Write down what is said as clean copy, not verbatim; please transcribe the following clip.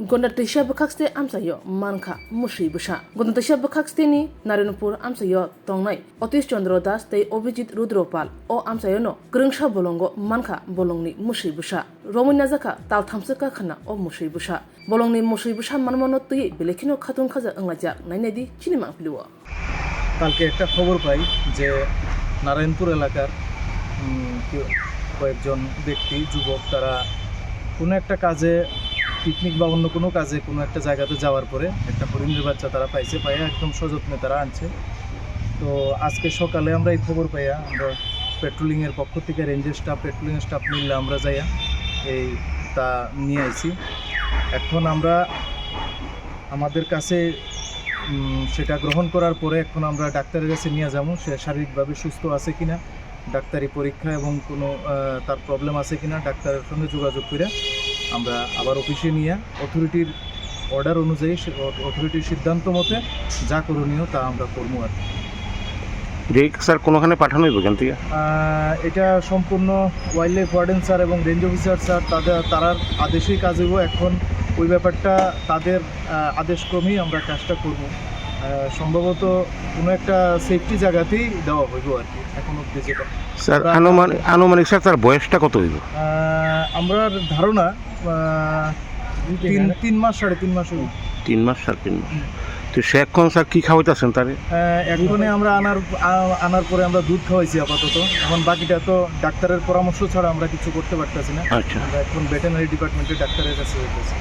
Gondatisha Bakakste Amsayo, Manka, Mushi Busha. Gondatisha Bakakstini, Narinupur Amsayo, Tongnai, Otis Chandro Das, Te Obijit Rudropal, O Amsayono, Grungsha Bolongo, Manka, Bolongni, Mushi Busha. Romanazaka, Tal Tamsaka Kana, O Mushi Busha. Bolongni Mushi Busha Manmonoti, Belekino Katun Kaza Anglaja, Nainedi, Chinima Blua. কালকে একটা খবর পাই যে নারায়ণপুর এলাকার কয়েকজন ব্যক্তি যুবক তারা কোনো একটা কাজে পিকনিক বা অন্য কোনো কাজে কোনো একটা জায়গাতে যাওয়ার পরে একটা হরিণের বাচ্চা তারা পাইছে একদম সযত্নে তারা আনছে। তো আজকে সকালে আমরা এই খবর পাইয়া আমরা পেট্রোলিংয়ের পক্ষ থেকে রেঞ্জের স্টাফ পেট্রোলিংয়ের স্টাফ মিললে আমরা যাইয়া এই তা নিয়ে আইছি। এখন আমরা আমাদের কাছে সেটা গ্রহণ করার পরে এখন আমরা ডাক্তারের কাছে নিয়ে যাবো সে শারীরিকভাবে সুস্থ আছে কিনা, ডাক্তারি পরীক্ষা এবং কোনো তার প্রবলেম আছে কিনা ডাক্তারের সঙ্গে যোগাযোগ করে আমরা আবার অফিসে নিয়ে অথরিটির অর্ডার অনুযায়ী অথরিটির সিদ্ধান্ত মতে যা করণীয় তা আমরা করবো আর কি। স্যার কোনোখানে পাঠানো হইব কেন থেকে? এটা সম্পূর্ণ ওয়াইল্ড লাইফ ওয়ার্ডেন স্যার এবং রেঞ্জ অফিসার স্যার তারার আদেশেই কাজ হইব। এখন ওই ব্যাপারটা তাদের আদেশক্রমেই আমরা কাজটা করব। সম্ভবত কোনো একটা সেফটি জায়গাতেই দেওয়া হইব আর কি এখন অব্দি যেটা। স্যার আনুমানিক স্যার তার বয়সটা কত হইব? আমরা ধারণা 3 মাস 3.5 মাস হইব। 3 মাস 3.5 মাস। তো সে এখন স্যার কী খাওয়াইতেছেন তারে? এখনই আমরা আনার পরে আমরা দুধ খাওয়াইছি আপাতত। এখন বাকিটা তো ডাক্তারের পরামর্শ ছাড়া আমরা কিছু করতে পারতেছি না। আচ্ছা, আমরা এখন ভেটেরিনারি ডিপার্টমেন্টের ডাক্তারের কাছে হইতেছি।